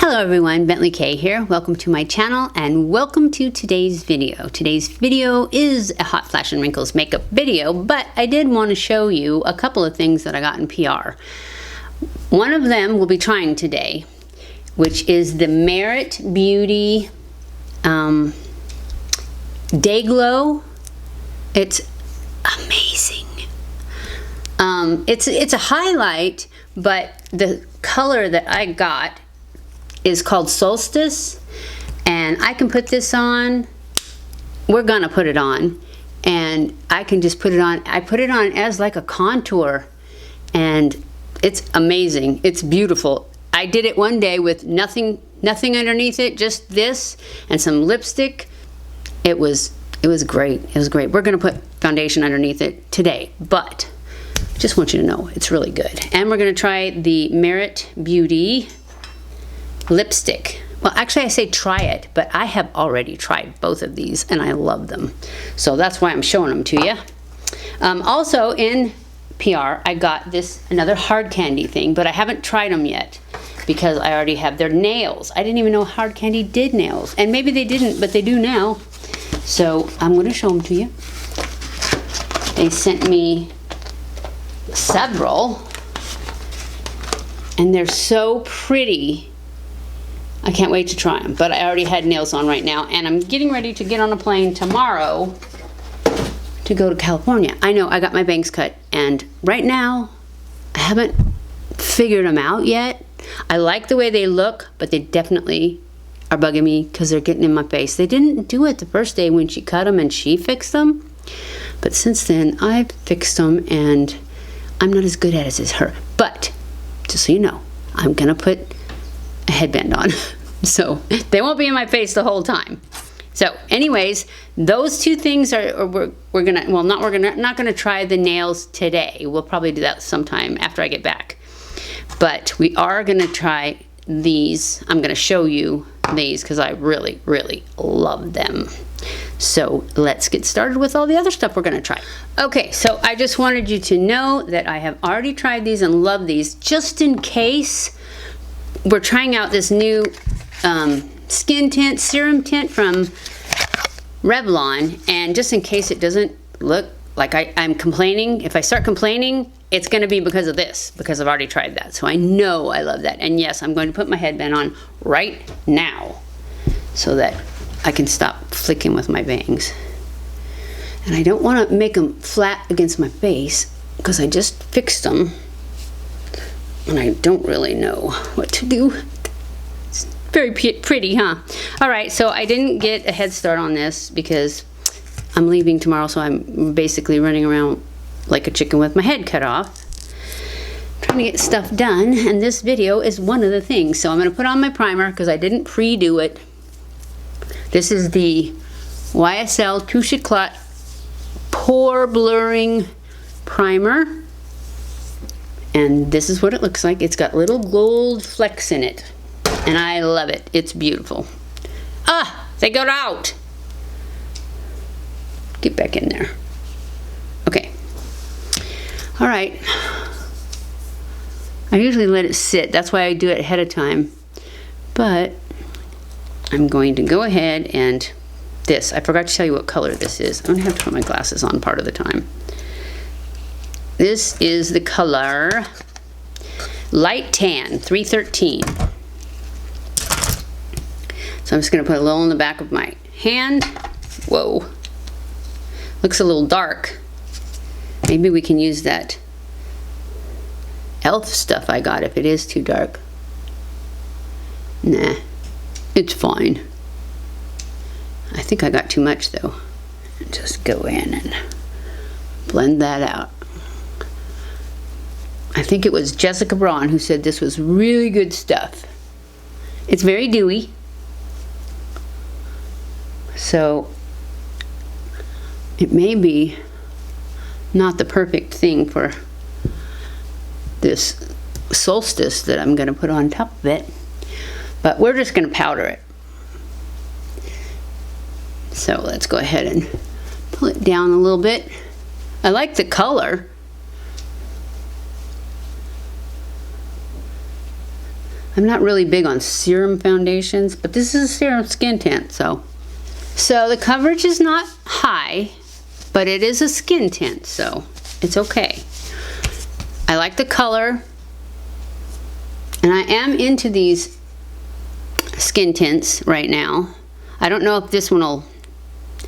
Hello everyone, BentlyK here. Welcome to my channel and welcome to today's video. Today's video is a Hot Flash and Wrinkles makeup video, but I did want to show you a couple of things that I got in PR. One of them we'll be trying today, which is the Merit Beauty Day Glow. It's amazing. It's a highlight, but the color that I got is called Solstice, and I can put this on. We're gonna put it on, and I can just put it on. I put it on as like a contour, and it's amazing. It's beautiful. I did it one day with nothing underneath it, just this and some lipstick. It was great. It was great. We're gonna put foundation underneath it today, but just want you to know it's really good. And we're gonna try the Merit Beauty lipstick. Well, actually I say try it, but I have already tried both of these and I love them. So that's why I'm showing them to you. Also in PR, I got another hard candy thing, but I haven't tried them yet because I already have their nails. I didn't even know hard candy did nails, and maybe they didn't, but they do now. So I'm going to show them to you. They sent me several, and they're so pretty. I can't wait to try them, but I already had nails on right now, and I'm getting ready to get on a plane tomorrow to go to California. I know I got my bangs cut, and right now I haven't figured them out yet. I like the way they look, but they definitely are bugging me because they're getting in my face. They didn't do it the first day when she cut them and she fixed them, but since then I've fixed them and I'm not as good at it as her. But just so you know, I'm gonna put a headband on so they won't be in my face the whole time. So anyways, those two things we're not gonna try the nails today. We'll probably do that sometime after I get back, but we are gonna try these. I'm gonna show you these because I really love them. So let's get started with all the other stuff we're gonna try. Okay, so I just wanted you to know that I have already tried these and love these. Just in case, we're trying out this new skin tint, serum tint from Revlon, and just in case it doesn't look like I'm complaining, if I start complaining, it's gonna be because of this, because I've already tried that. So I know I love that. And yes, I'm going to put my headband on right now so that I can stop flicking with my bangs. And I don't wanna make them flat against my face because I just fixed them and I don't really know what to do. It's very pretty, huh? All right, so I didn't get a head start on this because I'm leaving tomorrow, so I'm basically running around like a chicken with my head cut off, trying to get stuff done, and this video is one of the things. So I'm gonna put on my primer because I didn't pre-do it. This is the YSL Touché Eclat Pore Blurring Primer. And this is what it looks like. It's got little gold flecks in it. And I love it. It's beautiful. Ah, they got out. Get back in there. Okay. All right. I usually let it sit. That's why I do it ahead of time. But I'm going to go ahead and I forgot to tell you what color this is. I'm gonna have to put my glasses on part of the time. This is the color Light Tan 313. So I'm just going to put a little in the back of my hand. Whoa. Looks a little dark. Maybe we can use that e.l.f. stuff I got if it is too dark. Nah, it's fine. I think I got too much though. Just go in and blend that out. I think it was Jessica Braun who said this was really good stuff. It's very dewy. So it may be not the perfect thing for this Solstice that I'm going to put on top of it. But we're just going to powder it. So let's go ahead and pull it down a little bit. I like the color. I'm not really big on serum foundations, but this is a serum skin tint, so the coverage is not high, but it is a skin tint, so it's okay. I like the color, and I am into these skin tints right now. I don't know if this one will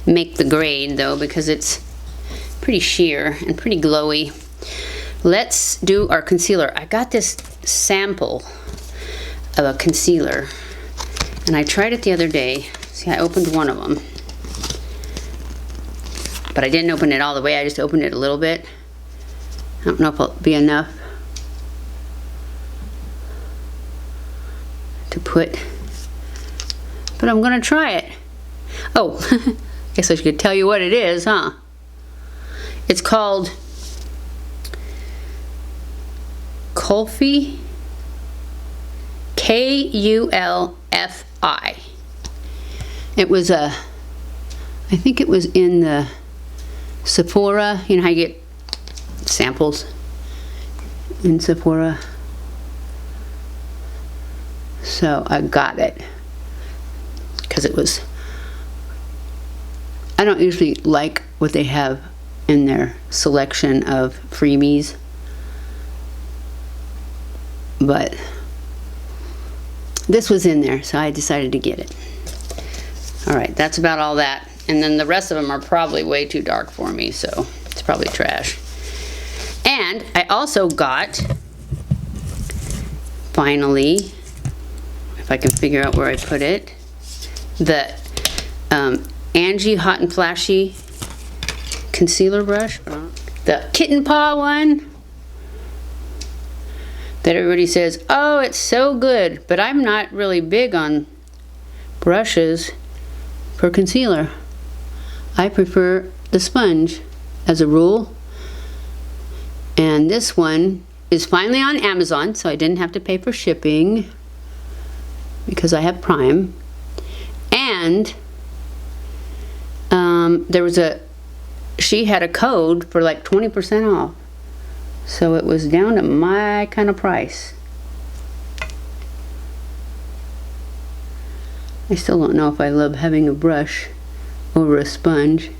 make the grade though, because it's pretty sheer and pretty glowy. Let's do our concealer. I got this sample of a concealer, and I tried it the other day. See, I opened one of them, but I didn't open it all the way. I just opened it a little bit. I don't know if it'll be enough to put, but I'm gonna try it. Oh, guess I should tell you what it is, huh? It's called Kulfi, Kulfi. It was I think it was in the Sephora. You know how you get samples in Sephora? So I got it because it was, I don't usually like what they have in their selection of freebies, but this was in there, so I decided to get it. All right, that's about all that. And then the rest of them are probably way too dark for me, so it's probably trash. And I also got, finally, if I can figure out where I put it, the Angie Hot and Flashy concealer brush. The kitten paw one that everybody says, oh, it's so good, but I'm not really big on brushes for concealer. I prefer the sponge as a rule. And this one is finally on Amazon, so I didn't have to pay for shipping because I have Prime. And she had a code for like 20% off. So it was down to my kind of price. I still don't know if I love having a brush over a sponge.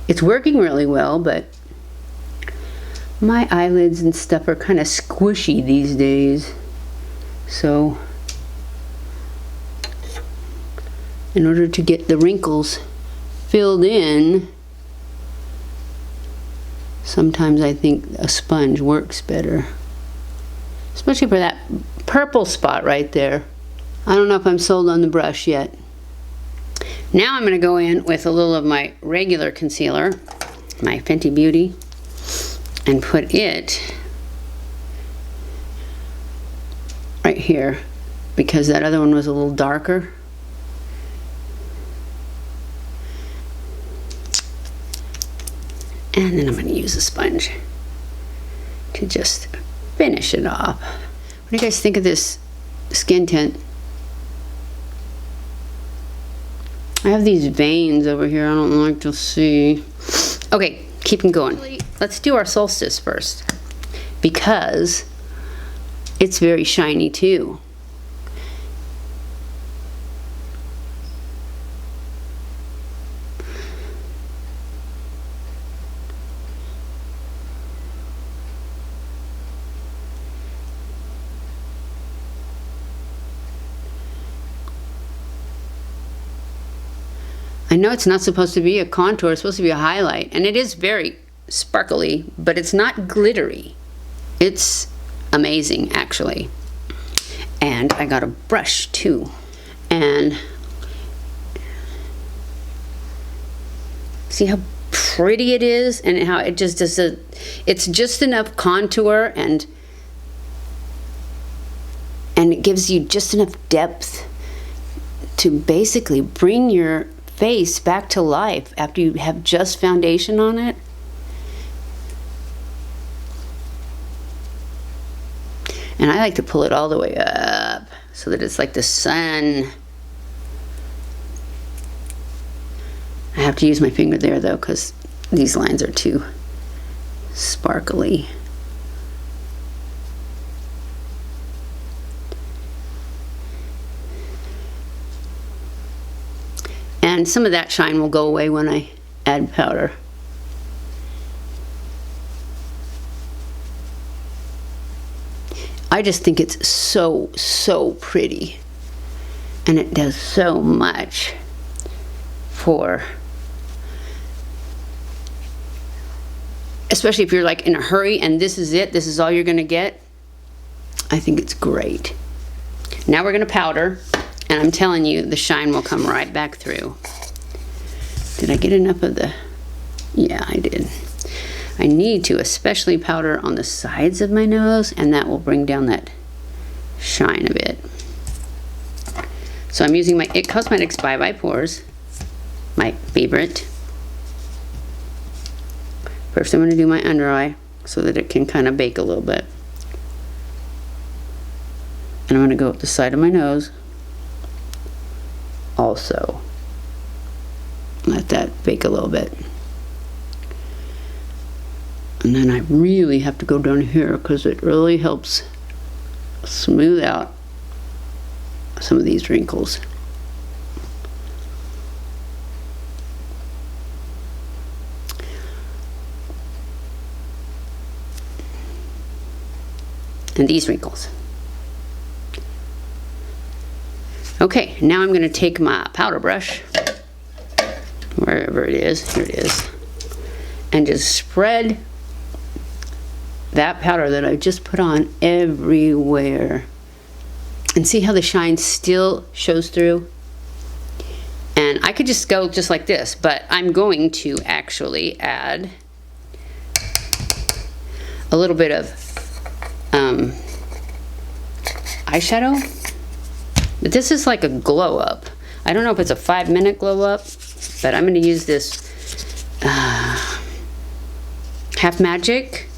It's working really well, but my eyelids and stuff are kind of squishy these days. So in order to get the wrinkles filled in, sometimes I think a sponge works better. Especially for that purple spot right there. I don't know if I'm sold on the brush yet. Now I'm going to go in with a little of my regular concealer, my Fenty Beauty, and put it right here because that other one was a little darker. And then I'm going to use a sponge to just finish it off. What do you guys think of this skin tint? I have these veins over here. I don't like to see. Okay, keeping going. Let's do our Solstice first because it's very shiny too. I know it's not supposed to be a contour, it's supposed to be a highlight, and it is very sparkly, but it's not glittery. It's amazing, actually. And I got a brush too. And see how pretty it is and how it just does it's just enough contour and it gives you just enough depth to basically bring your face back to life after you have just foundation on it. And I like to pull it all the way up so that it's like the sun. I have to use my finger there though because these lines are too sparkly. And some of that shine will go away when I add powder. I just think it's so, so pretty. And it does so much for, especially if you're like in a hurry and this is it, this is all you're gonna get. I think it's great. Now we're gonna powder, and I'm telling you, the shine will come right back through. Did I get enough of the, yeah, I did. I need to especially powder on the sides of my nose, and that will bring down that shine a bit. So I'm using my IT Cosmetics Bye Bye Pores, my favorite. First I'm going to do my under eye so that it can kind of bake a little bit. And I'm going to go up the side of my nose also. Let that bake a little bit. And then I really have to go down here because it really helps smooth out some of these wrinkles. And these wrinkles. Okay, now I'm going to take my powder brush, wherever it is, here it is, and just spread that powder that I just put on everywhere. And see how the shine still shows through? And I could just go just like this, but I'm going to actually add a little bit of eyeshadow. But this is like a glow up. I don't know if it's a 5-minute glow up, but I'm going to use this Half Magic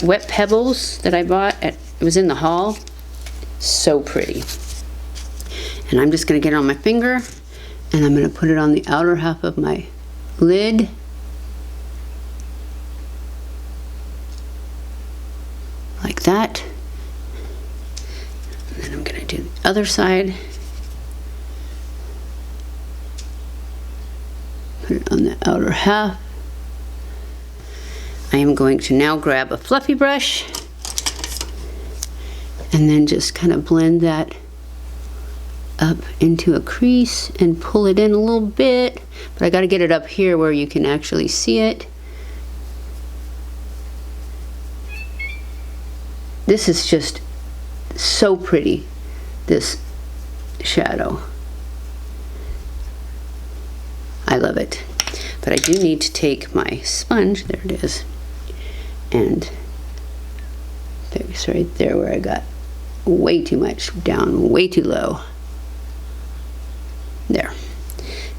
wet Pebbles that I bought at, it was in the haul. So pretty. And I'm just going to get it on my finger, and I'm going to put it on the outer half of my lid. Like that. And then I'm going to do the other side. Put it on the outer half. I am going to now grab a fluffy brush and then just kind of blend that up into a crease and pull it in a little bit. But I got to get it up here where you can actually see it. This is just so pretty, this shadow. I love it. But I do need to take my sponge, there it is, and it's right there where I got way too much down, way too low. There.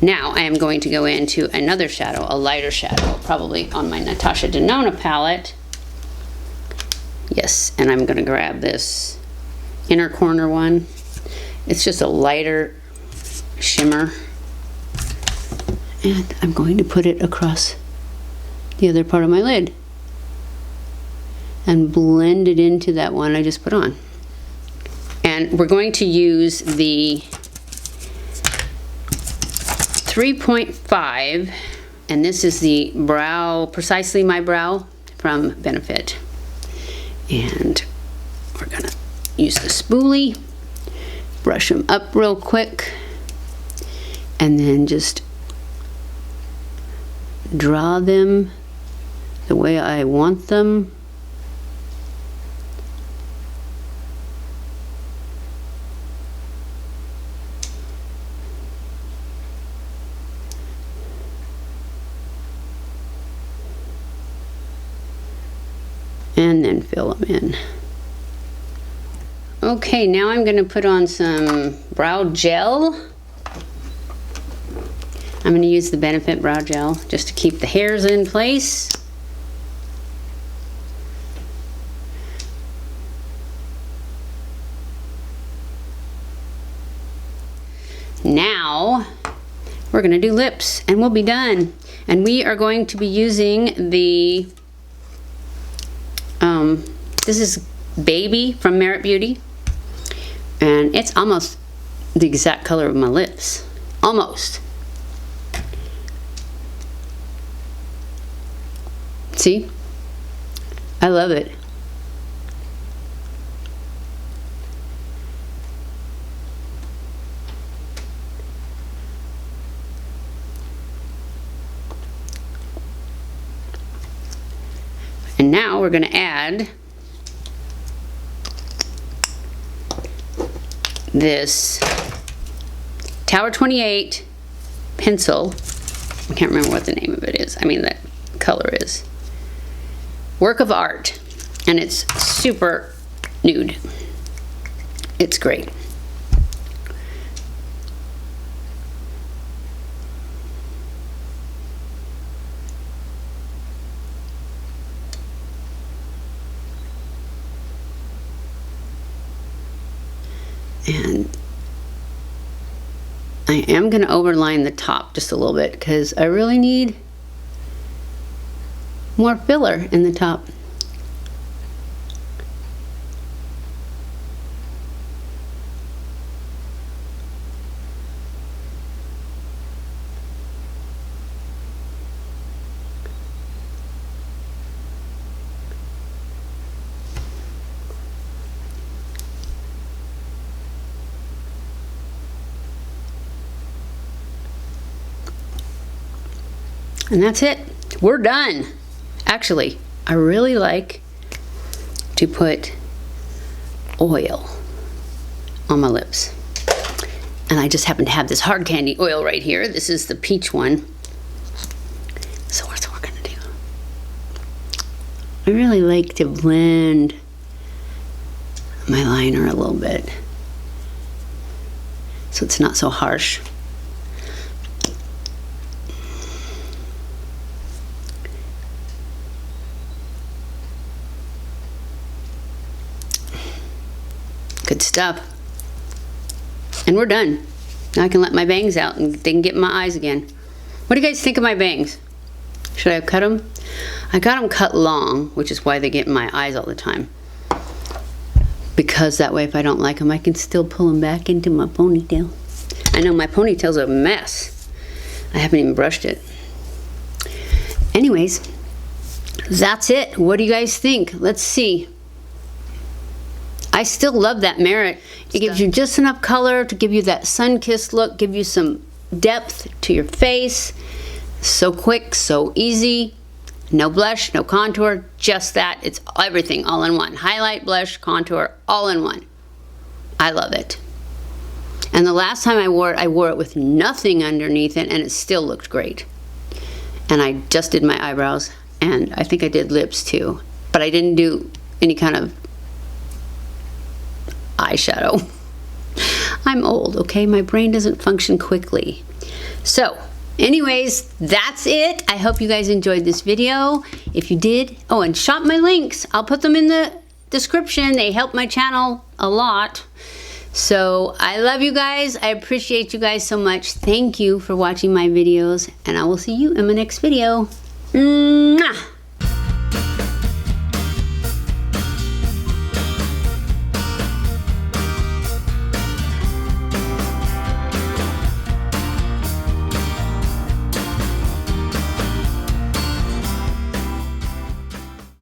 Now I am going to go into another shadow, a lighter shadow, probably on my NATASHA DENONA palette. Yes, and I'm going to grab this inner corner one. It's just a lighter shimmer. And I'm going to put it across the other part of my lid and blend it into that one I just put on. And we're going to use the 3.5, and this is the brow, Precisely My Brow from Benefit. And we're gonna use the spoolie, brush them up real quick, and then just draw them the way I want them. And then fill them in. Okay, now I'm going to put on some brow gel. I'm going to use the Benefit brow gel just to keep the hairs in place. Now we're going to do lips and we'll be done. And we are going to be using the this is Baby from Merit Beauty, and it's almost the exact color of my lips. Almost. See? I love it. And now we're going to add this Tower 28 pencil. I can't remember what the name of it is. I mean, that color is Work of Art, and it's super nude. It's great. And I am going to overline the top just a little bit because I really need more filler in the top. And that's it. We're done. Actually, I really like to put oil on my lips. And I just happen to have this hard candy oil right here. This is the peach one. So what's we're gonna do? I really like to blend my liner a little bit so it's not so harsh. Good stuff. And we're done. Now I can let my bangs out and they can get in my eyes again. What do you guys think of my bangs? Should I have cut them? I got them cut long, which is why they get in my eyes all the time. Because that way if I don't like them, I can still pull them back into my ponytail. I know my ponytail's a mess. I haven't even brushed it. Anyways, that's it. What do you guys think? Let's see. I still love that Merit. It gives you just enough color to give you that sun-kissed look, give you some depth to your face. So quick, so easy. No blush, no contour, just that. It's everything all in one. Highlight, blush, contour, all in one. I love it. And the last time I wore it with nothing underneath it, and it still looked great. And I just did my eyebrows, and I think I did lips too. But I didn't do any kind of eyeshadow. I'm old, okay? My brain doesn't function quickly. So, anyways, that's it. I hope you guys enjoyed this video. If you did, oh, and shop my links. I'll put them in the description. They help my channel a lot. So, I love you guys. I appreciate you guys so much. Thank you for watching my videos, and I will see you in my next video. Mwah!